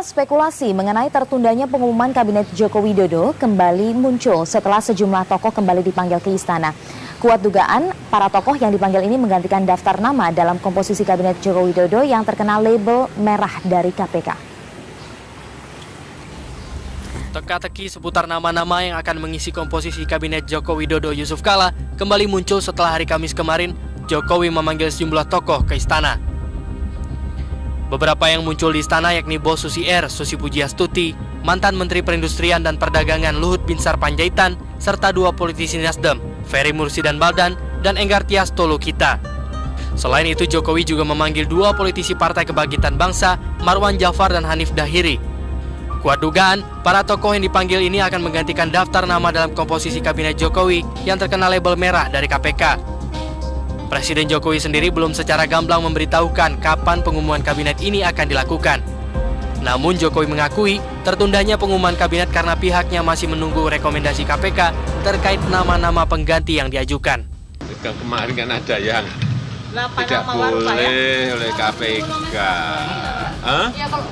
spekulasi mengenai tertundanya pengumuman Kabinet Joko Widodo kembali muncul setelah sejumlah tokoh kembali dipanggil ke istana. Kuat dugaan, para tokoh yang dipanggil ini menggantikan daftar nama dalam komposisi Kabinet Joko Widodo yang terkena label merah dari KPK. Teka-teki seputar nama-nama yang akan mengisi komposisi Kabinet Joko Widodo Yusuf Kala kembali muncul setelah hari Kamis kemarin Jokowi memanggil sejumlah tokoh ke istana. Beberapa yang muncul di istana yakni Bos Susi Air, Susi Pujiastuti, mantan Menteri Perindustrian dan Perdagangan Luhut Binsar Panjaitan, serta dua politisi Nasdem, Ferry Mursidan Baldan dan Enggar Tias Tolukita. Selain itu, Jokowi juga memanggil dua politisi Partai Kebangkitan Bangsa, Marwan Jafar dan Hanif Dahiri. Kuat dugaan, para tokoh yang dipanggil ini akan menggantikan daftar nama dalam komposisi Kabinet Jokowi yang terkena label merah dari KPK. Presiden Jokowi sendiri belum secara gamblang memberitahukan kapan pengumuman kabinet ini akan dilakukan. Namun Jokowi mengakui tertundanya pengumuman kabinet karena pihaknya masih menunggu rekomendasi KPK terkait nama-nama pengganti yang diajukan. Kemarin kan ada yang tidak boleh oleh KPK.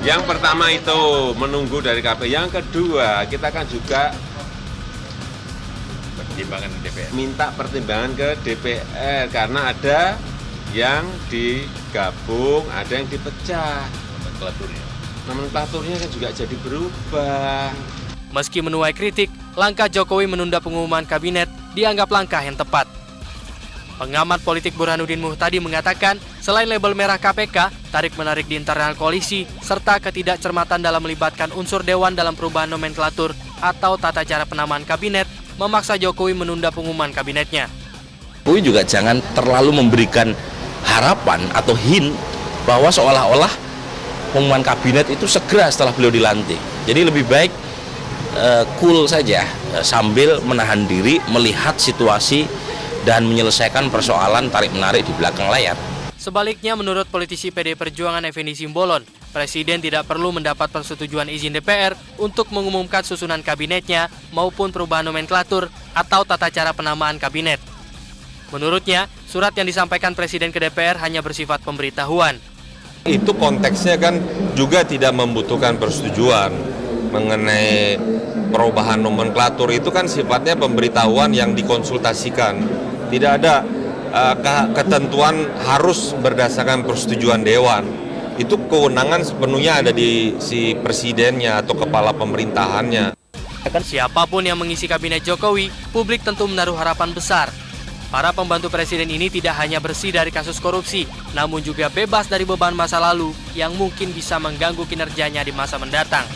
Yang pertama itu menunggu dari KPK. Yang kedua kita kan juga minta pertimbangan ke DPR karena ada yang digabung, ada yang dipecah. Nomenklaturnya kan juga jadi berubah. Meski menuai kritik, langkah Jokowi menunda pengumuman kabinet dianggap langkah yang tepat. Pengamat politik Burhanuddin Muhtadi mengatakan, selain label merah KPK, tarik-menarik di internal koalisi, serta ketidakcermatan dalam melibatkan unsur dewan dalam perubahan nomenklatur atau tata cara penamaan kabinet, memaksa Jokowi menunda pengumuman kabinetnya. Jokowi juga jangan terlalu memberikan harapan atau hint bahwa seolah-olah pengumuman kabinet itu segera setelah beliau dilantik. Jadi lebih baik cool saja sambil menahan diri, melihat situasi dan menyelesaikan persoalan tarik-menarik di belakang layar. Sebaliknya, menurut politisi PD Perjuangan Effendi Simbolon, Presiden tidak perlu mendapat persetujuan izin DPR untuk mengumumkan susunan kabinetnya maupun perubahan nomenklatur atau tata cara penamaan kabinet. Menurutnya, surat yang disampaikan Presiden ke DPR hanya bersifat pemberitahuan. Itu konteksnya kan juga tidak membutuhkan persetujuan mengenai perubahan nomenklatur, itu kan sifatnya pemberitahuan yang dikonsultasikan. Tidak ada ketentuan harus berdasarkan persetujuan dewan. Itu kewenangan sepenuhnya ada di si presidennya atau kepala pemerintahannya. Siapapun yang mengisi kabinet Jokowi, publik tentu menaruh harapan besar. Para pembantu presiden ini tidak hanya bersih dari kasus korupsi, namun juga bebas dari beban masa lalu yang mungkin bisa mengganggu kinerjanya di masa mendatang.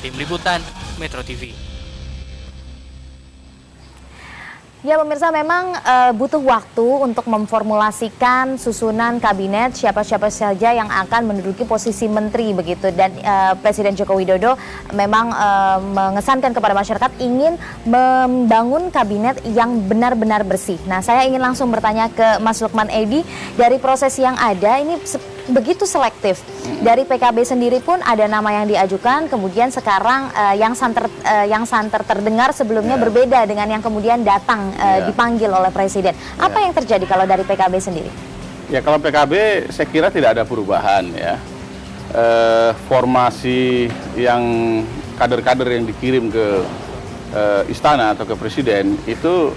Tim Liputan, Metro TV. Ya pemirsa, memang butuh waktu untuk memformulasikan susunan kabinet siapa-siapa saja yang akan menduduki posisi menteri begitu, dan Presiden Joko Widodo memang mengesankan kepada masyarakat ingin membangun kabinet yang benar-benar bersih. Nah, saya ingin langsung bertanya ke Mas Lukman Edi, dari proses yang ada ini begitu selektif. Dari PKB sendiri pun ada nama yang diajukan, kemudian sekarang yang santer terdengar sebelumnya berbeda dengan yang kemudian datang dipanggil oleh Presiden. Apa yang terjadi kalau dari PKB sendiri? Ya, kalau PKB saya kira tidak ada perubahan ya. Formasi yang kader-kader yang dikirim ke istana atau ke Presiden itu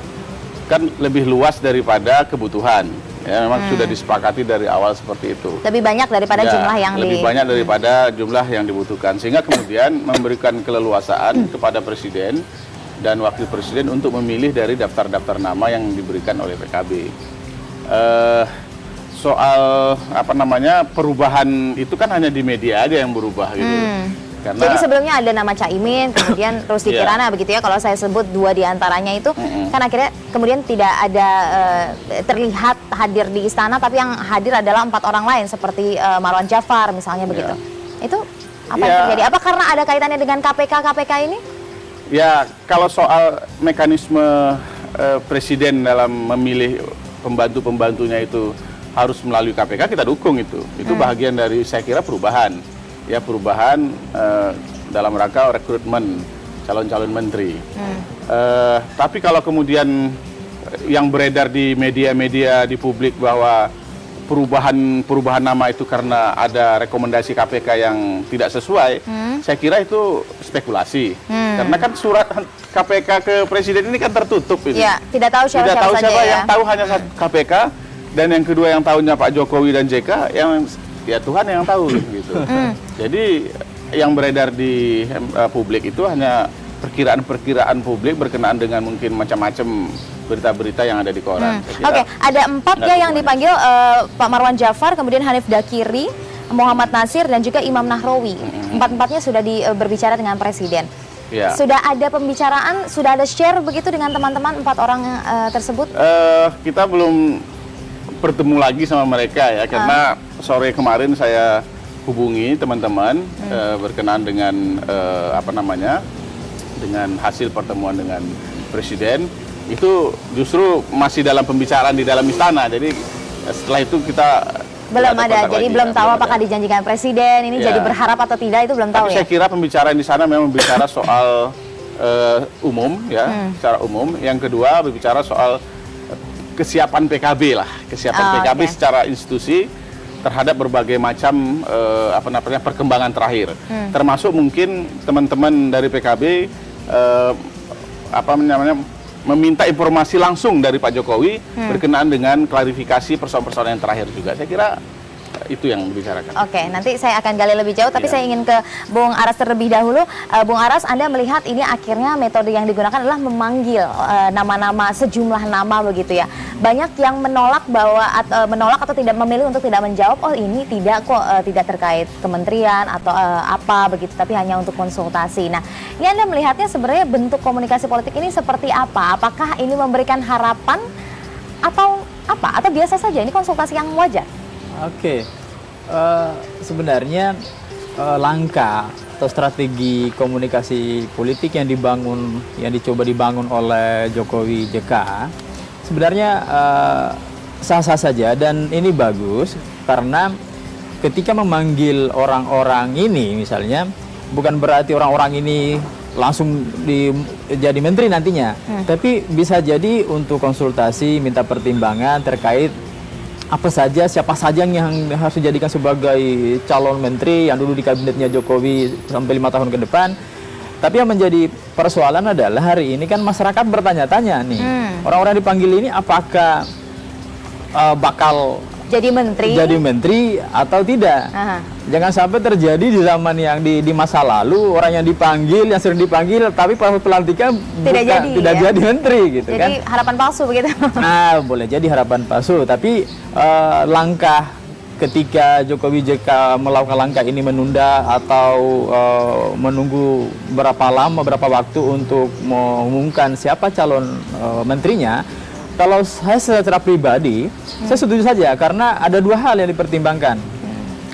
kan lebih luas daripada kebutuhan. Ya, memang sudah disepakati dari awal seperti itu. Lebih banyak daripada jumlah yang lebih banyak daripada jumlah yang dibutuhkan, sehingga kemudian memberikan keleluasaan kepada Presiden dan Wakil Presiden untuk memilih dari daftar-daftar nama yang diberikan oleh PKB. Soal perubahan itu kan hanya di media aja yang berubah gitu. Karena, jadi sebelumnya ada nama Caimin, kemudian Rusdi Kirana begitu ya, kalau saya sebut dua diantaranya itu, kan akhirnya kemudian tidak ada terlihat hadir di istana, tapi yang hadir adalah 4 orang lain seperti Marwan Jafar misalnya begitu. Itu apa yang terjadi? Apa karena ada kaitannya dengan KPK ini? Ya, kalau soal mekanisme Presiden dalam memilih pembantu-pembantunya itu harus melalui KPK, kita dukung itu. Itu bagian dari, saya kira, perubahan. Ya, perubahan dalam rangka rekrutmen calon-calon menteri. Tapi kalau kemudian yang beredar di media-media di publik bahwa perubahan nama itu karena ada rekomendasi KPK yang tidak sesuai, saya kira itu spekulasi. Karena kan surat KPK ke Presiden ini kan tertutup ini. Ya, tidak tahu siapa saja ya. Yang tahu hanya KPK, dan yang kedua yang tahunya Pak Jokowi dan JK, yang ya Tuhan yang tahu gitu. Jadi yang beredar di publik itu hanya perkiraan-perkiraan publik berkenaan dengan mungkin macam-macam berita-berita yang ada di koran. Oke, ada 4 ya yang dipanggil, Pak Marwan Jafar, kemudian Hanif Dakiri, Muhammad Nasir, dan juga Imam Nahrawi. 4-4-nya sudah berbicara dengan Presiden. Ya. Sudah ada pembicaraan, sudah ada share begitu dengan teman-teman 4 orang tersebut? Kita belum bertemu lagi sama mereka ya, karena sore kemarin saya hubungi teman-teman berkenaan dengan dengan hasil pertemuan dengan Presiden. Itu justru masih dalam pembicaraan di dalam istana. Jadi setelah itu kita belum ada. Jadi belum tahu apakah dijanjikan Presiden ini jadi berharap atau tidak, itu belum tahu. Tapi saya kira pembicaraan di sana memang bicara soal umum ya, secara umum. Yang kedua berbicara soal kesiapan PKB lah, kesiapan PKB secara institusi terhadap berbagai macam perkembangan terakhir. Termasuk mungkin teman-teman dari PKB meminta informasi langsung dari Pak Jokowi berkenaan dengan klarifikasi persoalan-persoalan yang terakhir juga. Saya kira itu yang dibicarakan. Oke, nanti saya akan gali lebih jauh, tapi saya ingin ke Bung Aras terlebih dahulu. Bung Aras, Anda melihat ini akhirnya metode yang digunakan adalah memanggil nama-nama, sejumlah nama begitu ya. Banyak yang menolak menolak atau tidak memilih untuk tidak menjawab, oh ini tidak kok, tidak terkait kementerian atau apa begitu, tapi hanya untuk konsultasi. Nah, ini Anda melihatnya sebenarnya bentuk komunikasi politik ini seperti apa? Apakah ini memberikan harapan atau apa? Atau biasa saja ini konsultasi yang wajar? Oke, sebenarnya langkah atau strategi komunikasi politik yang dicoba dibangun oleh Jokowi JK sebenarnya sah-sah saja, dan ini bagus karena ketika memanggil orang-orang ini misalnya bukan berarti orang-orang ini langsung jadi menteri nantinya, tapi bisa jadi untuk konsultasi, minta pertimbangan terkait apa saja, siapa saja yang harus dijadikan sebagai calon menteri yang dulu di kabinetnya Jokowi sampai 5 tahun ke depan. Tapi yang menjadi persoalan adalah hari ini kan masyarakat bertanya-tanya nih, orang-orang dipanggil ini apakah bakal jadi menteri atau tidak. Jangan sampai terjadi di zaman yang di masa lalu, orang yang dipanggil, yang sering dipanggil, tapi pas pelantikan tidak jadi menteri gitu. Jadi kan harapan palsu begitu. Nah, boleh jadi harapan palsu, tapi langkah ketika Jokowi JK melakukan langkah ini menunda atau menunggu berapa waktu untuk mengumumkan siapa calon menterinya. Kalau saya secara pribadi, saya setuju saja karena ada 2 hal yang dipertimbangkan.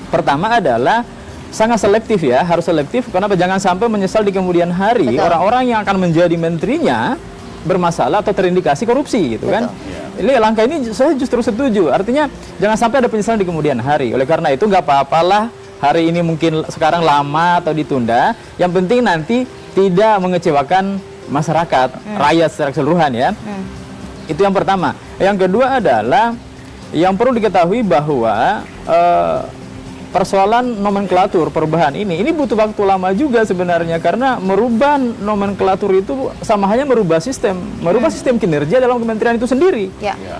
Pertama adalah sangat selektif ya, harus selektif karena jangan sampai menyesal di kemudian hari orang-orang yang akan menjadi menterinya bermasalah atau terindikasi korupsi gitu kan. Ini langkah ini saya justru setuju, artinya jangan sampai ada penyesalan di kemudian hari. Oleh karena itu nggak apa-apalah hari ini mungkin sekarang lama atau ditunda, yang penting nanti tidak mengecewakan masyarakat, rakyat secara keseluruhan ya. Itu yang pertama. Yang kedua adalah yang perlu diketahui bahwa persoalan nomenklatur perubahan ini butuh waktu lama juga sebenarnya, karena merubah nomenklatur itu sama halnya merubah sistem kinerja dalam kementerian itu sendiri.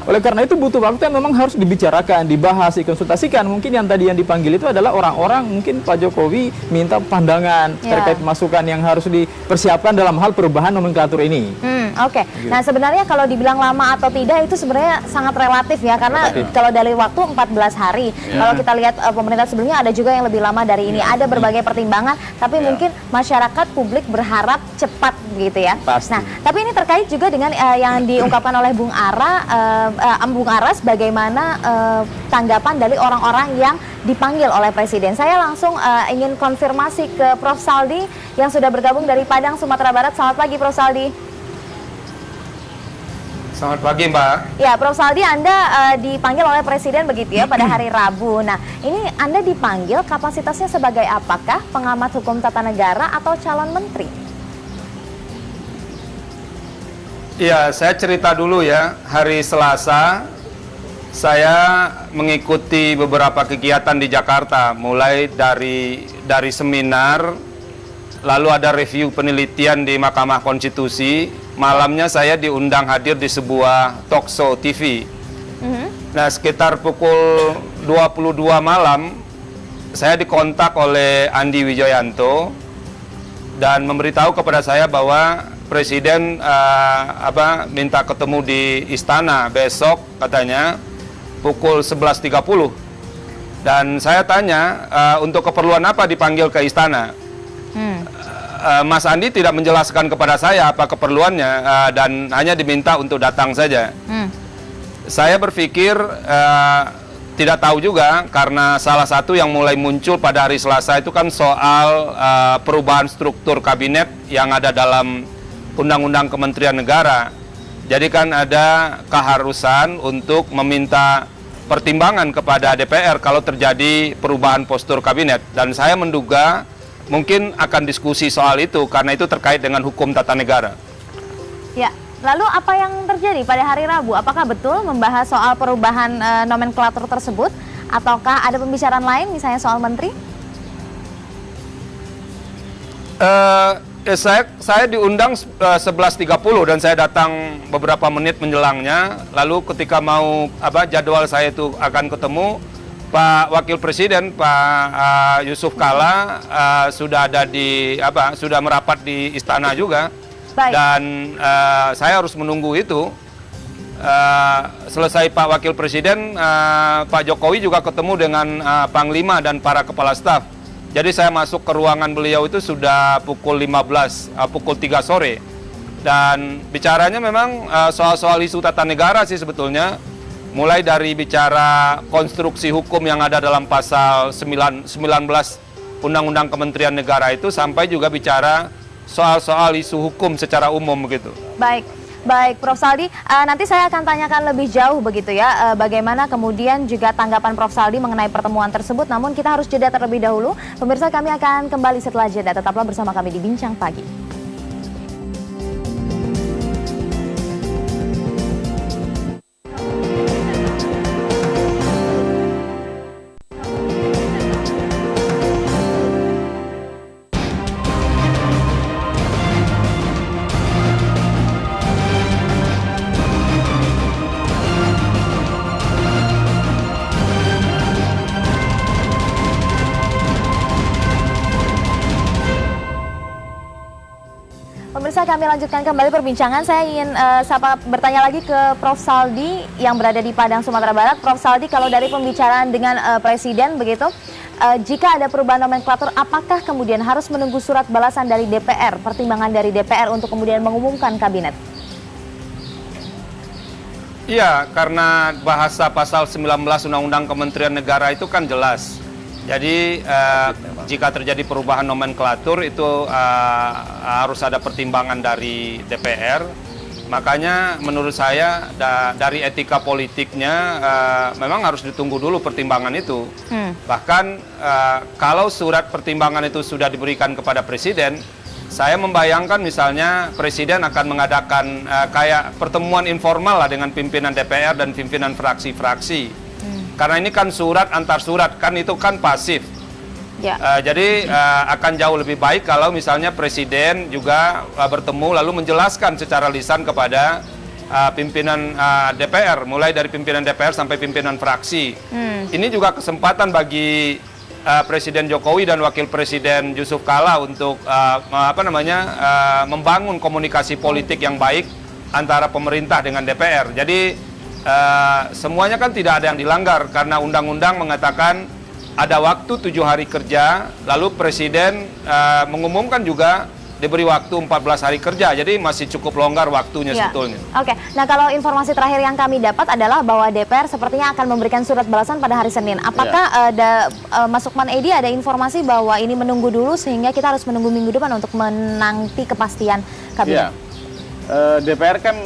Oleh karena itu butuh waktu yang memang harus dibicarakan, dibahas, dikonsultasikan. Mungkin yang tadi yang dipanggil itu adalah orang-orang, mungkin Pak Jokowi minta pandangan terkait masukan yang harus dipersiapkan dalam hal perubahan nomenklatur ini. Oke. Nah, sebenarnya kalau dibilang lama atau tidak itu sebenarnya sangat relatif ya, karena kalau dari waktu 14 hari. Kalau kita lihat pemerintah sebelumnya ada juga yang lebih lama dari ini. Ada berbagai pertimbangan, tapi mungkin masyarakat publik berharap cepat gitu ya. Pasti. Nah, tapi ini terkait juga dengan yang diungkapkan oleh Bung Aras, bagaimana tanggapan dari orang-orang yang dipanggil oleh Presiden. Saya langsung ingin konfirmasi ke Prof. Saldi yang sudah bergabung dari Padang, Sumatera Barat. Selamat pagi, Prof. Saldi. Selamat pagi, Mbak. Ya, Prof. Saldi, Anda dipanggil oleh Presiden begitu ya pada hari Rabu. Nah, ini Anda dipanggil kapasitasnya sebagai apakah? Pengamat hukum tata negara atau calon menteri? Iya, saya cerita dulu ya. Hari Selasa, Saya mengikuti beberapa kegiatan di Jakarta, mulai dari seminar, lalu ada review penelitian di Mahkamah Konstitusi. Malamnya saya diundang hadir di sebuah talk show TV. Nah, sekitar pukul 22 malam, saya dikontak oleh Andi Wijoyanto dan memberitahu kepada saya bahwa Presiden minta ketemu di istana besok, katanya pukul 11.30. Dan saya tanya, untuk keperluan apa dipanggil ke istana? Mas Andi tidak menjelaskan kepada saya apa keperluannya, dan hanya diminta untuk datang saja. Saya berpikir tidak tahu juga, karena salah satu yang mulai muncul pada hari Selasa itu kan soal perubahan struktur kabinet yang ada dalam Undang-Undang Kementerian Negara. Jadi kan ada keharusan untuk meminta pertimbangan kepada DPR kalau terjadi perubahan postur kabinet. Dan saya menduga mungkin akan diskusi soal itu, karena itu terkait dengan hukum tata negara. Ya, lalu apa yang terjadi pada hari Rabu? Apakah betul membahas soal perubahan nomenklatur tersebut? Ataukah ada pembicaraan lain, misalnya soal menteri? Saya diundang 11.30 dan saya datang beberapa menit menjelangnya. Lalu ketika mau jadwal saya itu akan ketemu, Pak Wakil Presiden Pak Yusuf Kalla sudah ada sudah merapat di istana juga. Baik. Dan saya harus menunggu itu. Selesai Pak Wakil Presiden, Pak Jokowi juga ketemu dengan Panglima dan para kepala staf. Jadi saya masuk ke ruangan beliau itu sudah pukul 3 sore. Dan bicaranya memang soal-soal isu tata negara sih sebetulnya. Mulai dari bicara konstruksi hukum yang ada dalam pasal 19 Undang-Undang Kementerian Negara itu, sampai juga bicara soal-soal isu hukum secara umum begitu. Baik, Prof. Saldi, nanti saya akan tanyakan lebih jauh begitu ya, bagaimana kemudian juga tanggapan Prof. Saldi mengenai pertemuan tersebut, namun kita harus jeda terlebih dahulu. Pemirsa, kami akan kembali setelah jeda, tetaplah bersama kami di Bincang Pagi. Pemirsa, kami lanjutkan kembali perbincangan. Saya ingin bertanya lagi ke Prof. Saldi yang berada di Padang, Sumatera Barat. Prof. Saldi, kalau dari pembicaraan dengan Presiden begitu, jika ada perubahan nomenklatur, apakah kemudian harus menunggu surat balasan dari DPR, pertimbangan dari DPR untuk kemudian mengumumkan kabinet? Iya, karena bahasa pasal 19 Undang-Undang Kementerian Negara itu kan jelas. Jadi jika terjadi perubahan nomenklatur itu harus ada pertimbangan dari DPR. Makanya menurut saya dari etika politiknya memang harus ditunggu dulu pertimbangan itu. Bahkan kalau surat pertimbangan itu sudah diberikan kepada Presiden, saya membayangkan misalnya Presiden akan mengadakan kayak pertemuan informal lah dengan pimpinan DPR dan pimpinan fraksi-fraksi. Karena ini kan surat antar surat, kan itu kan pasif. Ya. Jadi akan jauh lebih baik kalau misalnya Presiden juga bertemu lalu menjelaskan secara lisan kepada pimpinan DPR, mulai dari pimpinan DPR sampai pimpinan fraksi. Ini juga kesempatan bagi Presiden Jokowi dan Wakil Presiden Yusuf Kalla untuk membangun komunikasi politik yang baik antara pemerintah dengan DPR. Jadi semuanya kan tidak ada yang dilanggar, karena undang-undang mengatakan ada waktu 7 hari kerja, lalu Presiden mengumumkan juga diberi waktu 14 hari kerja, jadi masih cukup longgar waktunya sebetulnya. Oke, nah kalau informasi terakhir yang kami dapat adalah bahwa DPR sepertinya akan memberikan surat balasan pada hari Senin. Apakah ada Mas Sukman Edi ada informasi bahwa ini menunggu dulu sehingga kita harus menunggu minggu depan untuk menanti kepastian kabinet? DPR kan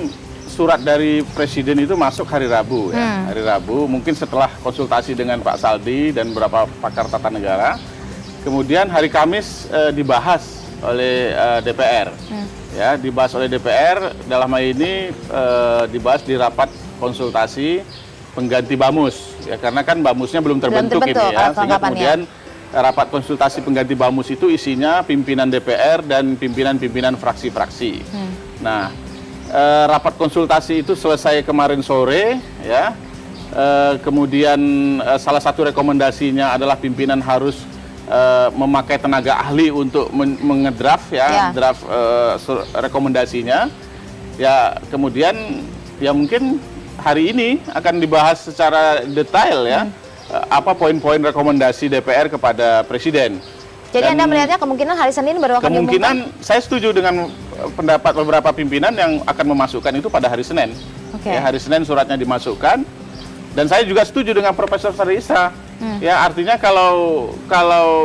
surat dari Presiden itu masuk hari Rabu ya. Hari Rabu mungkin setelah konsultasi dengan Pak Saldi dan beberapa pakar tata negara. Kemudian hari Kamis dibahas oleh DPR. Ya, dibahas oleh DPR dalam hal ini dibahas di rapat konsultasi pengganti Bamus, ya karena kan Bamusnya belum terbentuk ini ya, sehingga kemudian rapat konsultasi pengganti Bamus itu isinya pimpinan DPR dan pimpinan-pimpinan fraksi-fraksi. Nah, rapat konsultasi itu selesai kemarin sore, ya. Kemudian salah satu rekomendasinya adalah pimpinan harus memakai tenaga ahli untuk mengedraft ya, draft rekomendasinya. Ya, kemudian ya mungkin hari ini akan dibahas secara detail ya, apa poin-poin rekomendasi DPR kepada Presiden. Jadi Anda melihatnya kemungkinan hari Senin baru akan diumumkan? Kemungkinan saya setuju dengan pendapat beberapa pimpinan yang akan memasukkan itu pada hari Senin. Ya, hari Senin suratnya dimasukkan. Dan saya juga setuju dengan Profesor Sari Isra. Ya, artinya kalau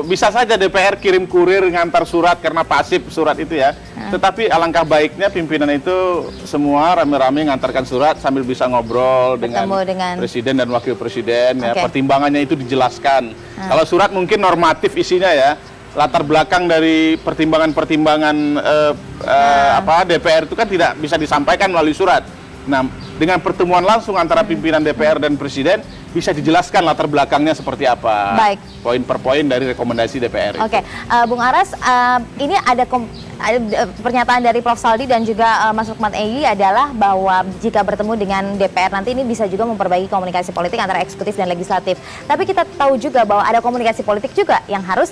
bisa saja DPR kirim kurir ngantar surat karena pasif surat itu ya. Tetapi alangkah baiknya pimpinan itu semua rame-rame ngantarkan surat sambil bisa ngobrol dengan Presiden dan Wakil Presiden ya. Pertimbangannya itu dijelaskan. Kalau surat mungkin normatif isinya ya. Latar belakang dari pertimbangan-pertimbangan DPR itu kan tidak bisa disampaikan melalui surat. Nah, dengan pertemuan langsung antara pimpinan DPR dan Presiden bisa dijelaskan latar belakangnya seperti apa. Baik. Poin per poin dari rekomendasi DPR. Oke, Bung Aras, ini ada pernyataan dari Prof. Saldi dan juga Mas Lukman Egi adalah bahwa jika bertemu dengan DPR nanti ini bisa juga memperbaiki komunikasi politik antara eksekutif dan legislatif. Tapi kita tahu juga bahwa ada komunikasi politik juga yang harus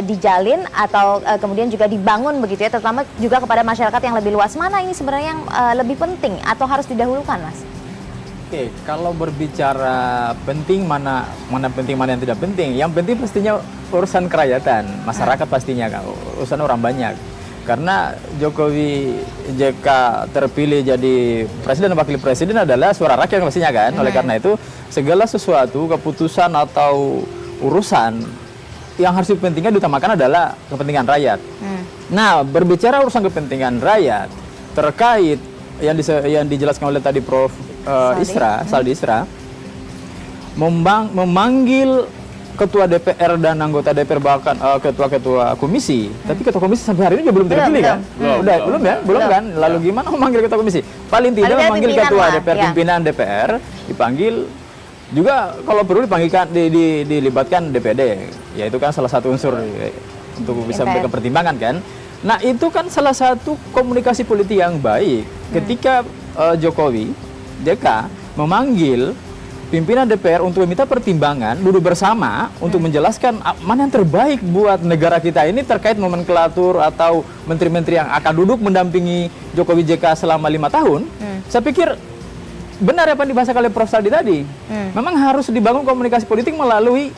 dijalin atau kemudian juga dibangun begitu ya, terutama juga kepada masyarakat yang lebih luas. Mana ini sebenarnya yang lebih penting atau harus didahulukan, Mas? Oke, kalau berbicara penting mana penting mana yang tidak penting, yang penting pastinya urusan kerakyatan, masyarakat pastinya kan, urusan orang banyak. Karena Jokowi JK terpilih jadi presiden dan wakil presiden adalah suara rakyat pastinya kan. Oleh karena itu segala sesuatu keputusan atau urusan yang harus dipentingkan diutamakan adalah kepentingan rakyat. Nah, berbicara urusan kepentingan rakyat terkait yang dijelaskan oleh tadi Prof. Saldi Isra, memanggil ketua DPR dan anggota DPR bahkan ketua-ketua komisi, tapi ketua komisi sampai hari ini juga belum terpilih kan? Belum kan? Lalu gimana memanggil ketua komisi? Paling tidak memanggil ketua DPR, pimpinan DPR dipanggil juga, kalau perlu dipanggilkan dilibatkan DPD, ya itu kan salah satu unsur untuk bisa memberikan pertimbangan kan. Nah, itu kan salah satu komunikasi politik yang baik ketika Jokowi JK memanggil pimpinan DPR untuk meminta pertimbangan, duduk bersama untuk menjelaskan mana yang terbaik buat negara kita ini terkait nomenklatur atau menteri-menteri yang akan duduk mendampingi Jokowi JK selama 5 tahun. Saya pikir benar apa yang dibahas oleh Prof. Saldi tadi. Memang harus dibangun komunikasi politik melalui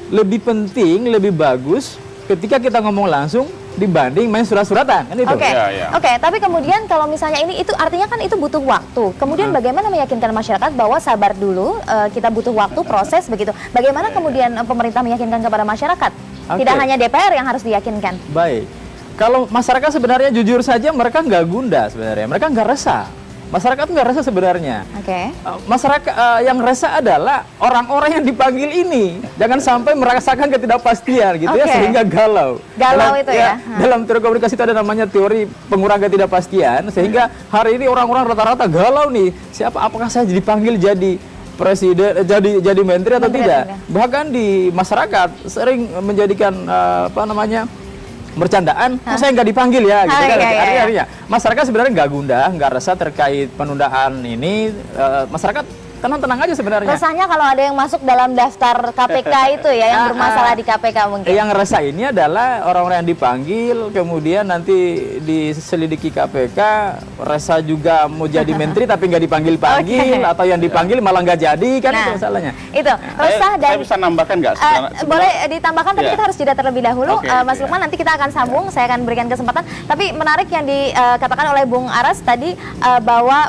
lebih penting, lebih bagus ketika kita ngomong langsung dibanding main surat-suratan kan itu. Oke, tapi kemudian kalau misalnya ini itu artinya kan itu butuh waktu. Kemudian bagaimana meyakinkan masyarakat bahwa sabar dulu, kita butuh waktu proses begitu. Bagaimana kemudian pemerintah meyakinkan kepada masyarakat? Tidak hanya DPR yang harus diyakinkan. Baik. Kalau masyarakat sebenarnya jujur saja mereka nggak gundah sebenarnya. Mereka nggak resah. Masyarakat nggak resah sebenarnya. Masyarakat yang resah adalah orang-orang yang dipanggil ini. Jangan sampai merasakan ketidakpastian gitu ya, sehingga galau. Itu ya. Dalam teori komunikasi itu ada namanya teori pengurangan ketidakpastian, sehingga hari ini orang-orang rata-rata galau nih. Apakah saya dipanggil jadi presiden, jadi menteri atau tidak? Bahkan di masyarakat sering menjadikan bercandaan, saya nggak dipanggil ya, gitu kan? Artinya masyarakat sebenarnya nggak gundah, nggak resah terkait penundaan ini. Masyarakat tenang-tenang aja sebenarnya. Resahnya kalau ada yang masuk dalam daftar KPK itu ya, yang bermasalah di KPK mungkin. Yang resah ini adalah orang-orang yang dipanggil, kemudian nanti diselidiki KPK, resah juga mau jadi menteri tapi nggak dipanggil-panggil, atau yang dipanggil malah nggak jadi, kan itu masalahnya. Itu, resah dan... Saya bisa nambahkan nggak? Boleh ditambahkan, tapi kita harus jeda terlebih dahulu. Mas Lukman, nanti kita akan sambung, saya akan berikan kesempatan. Tapi menarik yang dikatakan oleh Bung Aras tadi, bahwa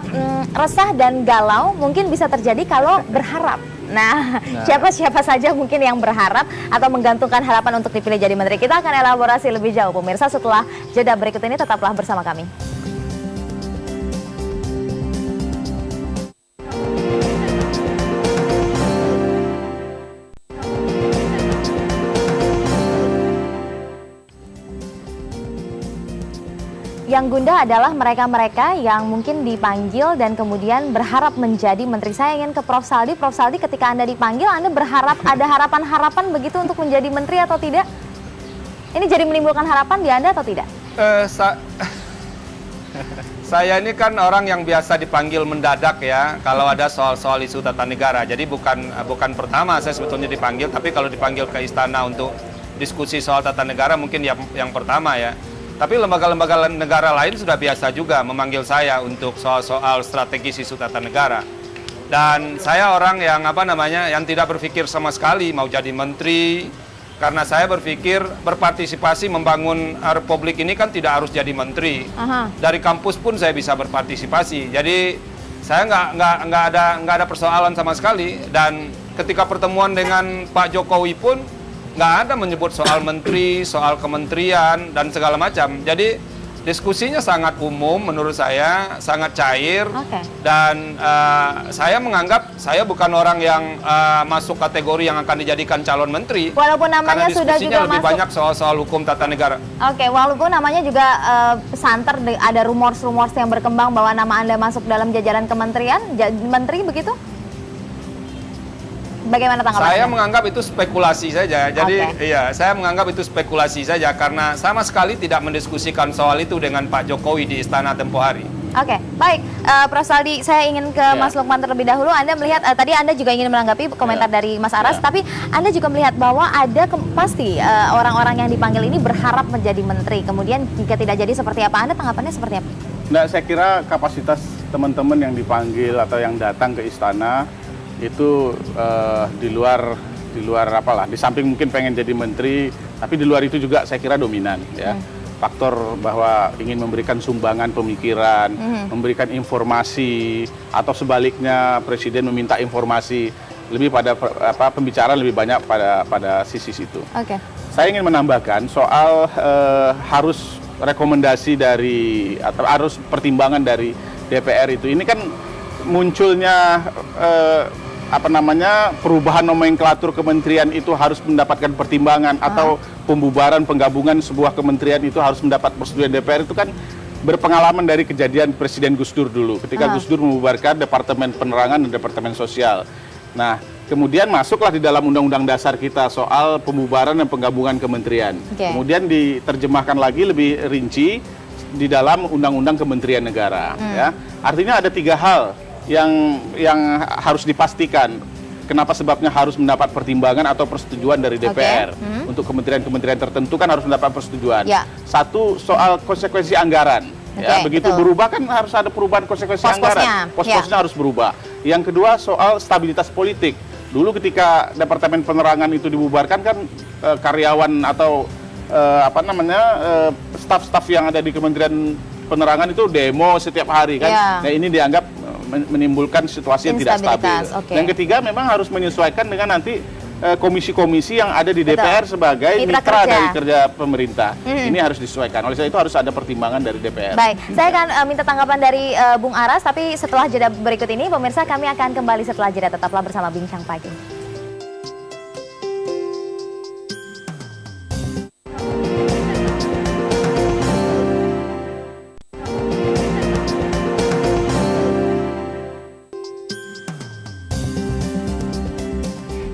resah dan galau mungkin bisa terjadi kalau berharap. Nah, siapa saja mungkin yang berharap atau menggantungkan harapan untuk dipilih jadi menteri. Kita akan elaborasi lebih jauh, pemirsa, setelah jeda berikut ini. Tetaplah bersama kami. Yang gundah adalah mereka-mereka yang mungkin dipanggil dan kemudian berharap menjadi menteri. Saya ingin ke Prof. Saldi. Prof. Saldi, ketika Anda dipanggil, Anda berharap ada harapan-harapan begitu untuk menjadi menteri atau tidak? Ini jadi menimbulkan harapan di Anda atau tidak? Saya ini kan orang yang biasa dipanggil mendadak ya, kalau ada soal-soal isu tata negara. Jadi bukan pertama saya sebetulnya dipanggil, tapi kalau dipanggil ke istana untuk diskusi soal tata negara mungkin yang pertama ya. Tapi lembaga-lembaga negara lain sudah biasa juga memanggil saya untuk soal-soal strategis isu tata negara. Dan saya orang yang yang tidak berpikir sama sekali mau jadi menteri. Karena saya berpikir berpartisipasi membangun republik ini kan tidak harus jadi menteri. Dari kampus pun saya bisa berpartisipasi. Jadi saya nggak ada persoalan sama sekali. Dan ketika pertemuan dengan Pak Jokowi pun nggak ada menyebut soal menteri, soal kementerian dan segala macam. Jadi diskusinya sangat umum menurut saya, sangat cair. Dan saya menganggap saya bukan orang yang masuk kategori yang akan dijadikan calon menteri. Walaupun namanya sudah juga lebih masuk banyak soal-soal hukum tata negara. Oke, walaupun namanya juga santer, ada rumors-rumors yang berkembang bahwa nama Anda masuk dalam jajaran kementerian, menteri begitu? Bagaimana tanggapan Saya Anda? menganggap itu spekulasi saja. Jadi iya, saya menganggap itu spekulasi saja karena sama sekali tidak mendiskusikan soal itu dengan Pak Jokowi di istana tempo hari. Oke, baik. Prof. Saldi, saya ingin ke Mas Lukman terlebih dahulu. Anda melihat, tadi Anda juga ingin menanggapi komentar dari Mas Aras, tapi Anda juga melihat bahwa ada pasti orang-orang yang dipanggil ini berharap menjadi menteri. Kemudian jika tidak jadi seperti apa, Anda tanggapannya seperti apa? Nah, saya kira kapasitas teman-teman yang dipanggil atau yang datang ke istana itu di luar apalah, di samping mungkin pengen jadi menteri, tapi di luar itu juga saya kira dominan ya. Faktor bahwa ingin memberikan sumbangan pemikiran, memberikan informasi, atau sebaliknya presiden meminta informasi, lebih pada pembicaraan lebih banyak pada sisi situ. Saya ingin menambahkan soal harus rekomendasi dari atau harus pertimbangan dari DPR itu. Ini kan munculnya perubahan nomenklatur kementerian itu harus mendapatkan pertimbangan atau pembubaran penggabungan sebuah kementerian itu harus mendapat persetujuan DPR, itu kan berpengalaman dari kejadian Presiden Gus Dur dulu ketika Gus Dur membubarkan Departemen Penerangan dan Departemen Sosial. Nah, kemudian masuklah di dalam Undang-Undang Dasar kita soal pembubaran dan penggabungan kementerian. Kemudian diterjemahkan lagi lebih rinci di dalam Undang-Undang Kementerian Negara. Ya. Artinya ada 3 hal yang harus dipastikan. Kenapa sebabnya harus mendapat pertimbangan atau persetujuan dari DPR. Untuk kementerian-kementerian tertentu kan harus mendapat persetujuan. Satu, soal konsekuensi anggaran. Begitu berubah kan harus ada perubahan konsekuensi anggaran. Pos-posnya harus berubah. Yang kedua, soal stabilitas politik. Dulu ketika Departemen Penerangan itu dibubarkan kan karyawan atau staf-staf yang ada di Kementerian Penerangan itu demo setiap hari kan. Nah, ini dianggap menimbulkan situasi yang tidak stabil. Yang ketiga, memang harus menyesuaikan dengan nanti komisi-komisi yang ada di DPR sebagai mitra dari kerja pemerintah. Ini harus disesuaikan. Oleh sebab itu harus ada pertimbangan dari DPR. Baik, saya akan minta tanggapan dari Bung Aras, tapi setelah jeda berikut ini, pemirsa, kami akan kembali setelah jeda. Tetaplah bersama Bincang Pagi.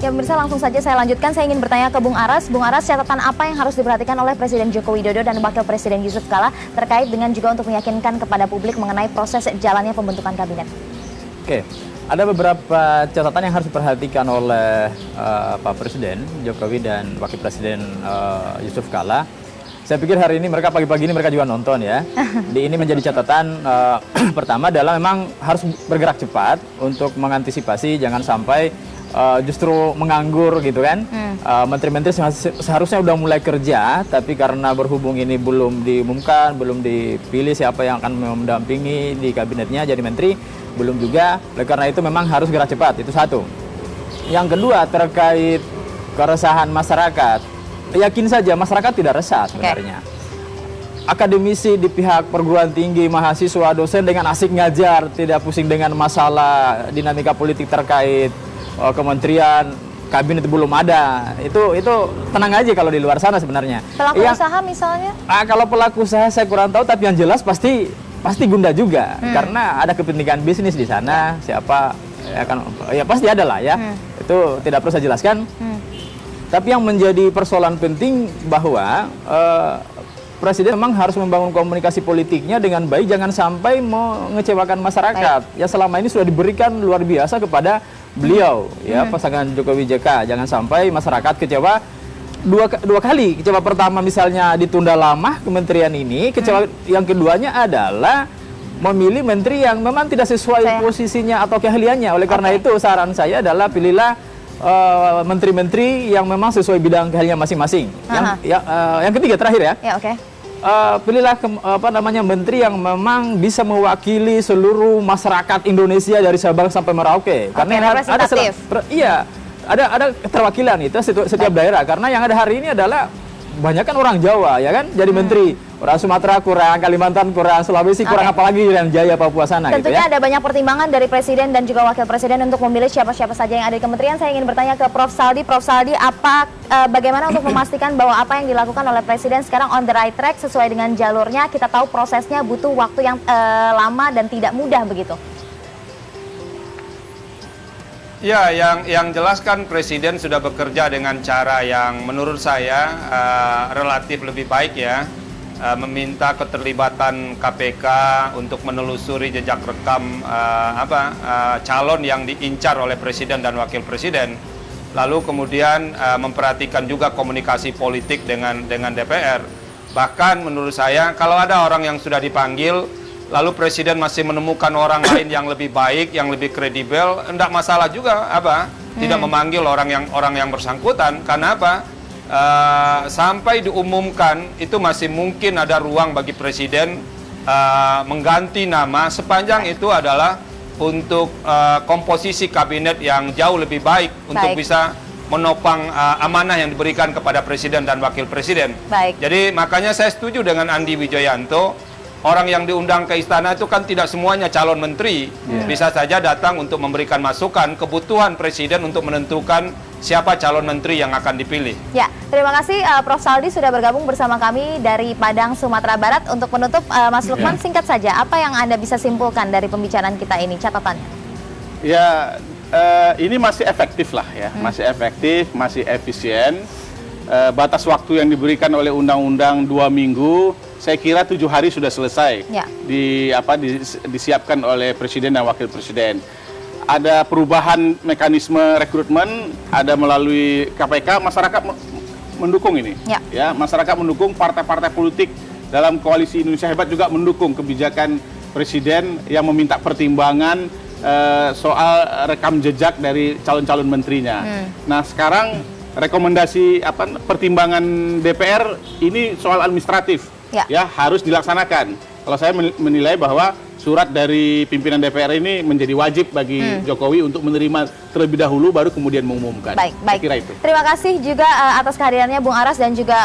Ya pemirsa, langsung saja saya lanjutkan. Saya ingin bertanya ke Bung Aras. Bung Aras, catatan apa yang harus diperhatikan oleh Presiden Joko Widodo dan Wakil Presiden Yusuf Kala terkait dengan juga untuk meyakinkan kepada publik mengenai proses jalannya pembentukan kabinet? Oke, ada beberapa catatan yang harus diperhatikan oleh Pak Presiden Jokowi dan Wakil Presiden Yusuf Kala. Saya pikir hari ini mereka pagi-pagi ini mereka juga nonton ya. Ini menjadi catatan pertama adalah memang harus bergerak cepat untuk mengantisipasi jangan sampai justru menganggur gitu kan. Menteri-menteri seharusnya udah mulai kerja, tapi karena berhubung ini belum diumumkan, belum dipilih siapa yang akan mendampingi di kabinetnya jadi menteri, belum juga. Oleh karena itu memang harus gerak cepat, itu satu. Yang kedua, terkait keresahan masyarakat, yakin saja masyarakat tidak resah sebenarnya. Akademisi di pihak perguruan tinggi, mahasiswa, dosen dengan asik ngajar, tidak pusing dengan masalah dinamika politik terkait kementerian, kabinet belum ada. Itu tenang aja kalau di luar sana sebenarnya. Pelaku usaha misalnya? Kalau pelaku usaha saya kurang tahu, tapi yang jelas pasti gundah juga karena ada kepentingan bisnis di sana. Siapa ya pasti ada lah ya. Itu tidak perlu saya jelaskan. Tapi yang menjadi persoalan penting bahwa Presiden memang harus membangun komunikasi politiknya dengan baik, jangan sampai mengecewakan masyarakat. Ya selama ini sudah diberikan luar biasa kepada beliau, ya pasangan Jokowi JK. Jangan sampai masyarakat kecewa dua kali. Kecewa pertama misalnya ditunda lama kementerian ini, kecewa yang keduanya adalah memilih menteri yang memang tidak sesuai posisinya atau keahliannya. Oleh karena itu saran saya adalah pilihlah menteri-menteri yang memang sesuai bidang keahlian masing-masing. Yang ketiga terakhir ya. Pilihlah menteri yang memang bisa mewakili seluruh masyarakat Indonesia dari Sabang sampai Merauke. Karena ada keterwakilan itu setiap daerah. Karena yang ada hari ini adalah banyak kan orang Jawa, ya kan? Jadi menteri orang Sumatera kurang, Kalimantan kurang, Sulawesi kurang, apalagi yang Jaya, Papua sana. Tentunya gitu ya. ada banyak pertimbangan dari Presiden dan juga Wakil Presiden untuk memilih siapa-siapa saja yang ada di kementerian. Saya ingin bertanya ke Prof. Saldi. Prof. Saldi, bagaimana untuk memastikan bahwa apa yang dilakukan oleh Presiden sekarang on the right track sesuai dengan jalurnya? Kita tahu prosesnya butuh waktu yang lama dan tidak mudah begitu. Ya, yang jelas kan Presiden sudah bekerja dengan cara yang menurut saya relatif lebih baik ya. Meminta keterlibatan KPK untuk menelusuri jejak rekam calon yang diincar oleh Presiden dan Wakil Presiden. Lalu kemudian memperhatikan juga komunikasi politik dengan DPR. Bahkan menurut saya kalau ada orang yang sudah dipanggil lalu Presiden masih menemukan orang lain yang lebih baik, yang lebih kredibel, enggak masalah juga tidak memanggil orang yang bersangkutan. Karena sampai diumumkan itu masih mungkin ada ruang bagi Presiden mengganti nama sepanjang itu adalah untuk komposisi kabinet yang jauh lebih baik untuk bisa menopang amanah yang diberikan kepada Presiden dan Wakil Presiden. Jadi makanya saya setuju dengan Andi Wijoyanto. Orang yang diundang ke istana itu kan tidak semuanya calon menteri. Bisa saja datang untuk memberikan masukan kebutuhan Presiden untuk menentukan siapa calon menteri yang akan dipilih. Ya, terima kasih Prof. Saldi sudah bergabung bersama kami dari Padang, Sumatera Barat. Untuk menutup, Mas Lukman, singkat saja, apa yang Anda bisa simpulkan dari pembicaraan kita ini, catatannya? Ya, ini masih efektif lah ya, masih efektif, masih efisien. Batas waktu yang diberikan oleh undang-undang 2 minggu, saya kira 7 hari sudah selesai disiapkan oleh Presiden dan Wakil Presiden. Ada perubahan mekanisme rekrutmen, ada melalui KPK, masyarakat mendukung ini. Ya, masyarakat mendukung, partai-partai politik dalam koalisi Indonesia Hebat juga mendukung kebijakan Presiden yang meminta pertimbangan soal rekam jejak dari calon-calon menterinya. Nah, sekarang rekomendasi pertimbangan DPR ini soal administratif. Ya, harus dilaksanakan. Kalau saya menilai bahwa surat dari pimpinan DPR ini menjadi wajib bagi Jokowi untuk menerima terlebih dahulu baru kemudian mengumumkan. Baik. Saya kira itu. Terima kasih juga atas kehadirannya Bung Aras dan juga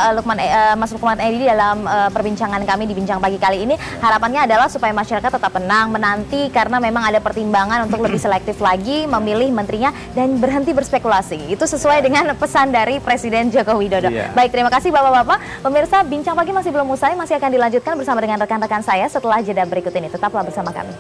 Mas Lukman Edi dalam perbincangan kami di Bincang Pagi kali ini. Harapannya adalah supaya masyarakat tetap tenang menanti karena memang ada pertimbangan untuk lebih selektif lagi memilih menterinya dan berhenti berspekulasi. Itu sesuai dengan pesan dari Presiden Joko Widodo. Baik, terima kasih Bapak-Bapak. Pemirsa, Bincang Pagi masih belum usai, masih akan dilanjutkan bersama dengan rekan-rekan saya setelah jeda berikut ini. Tetaplah bersama kami.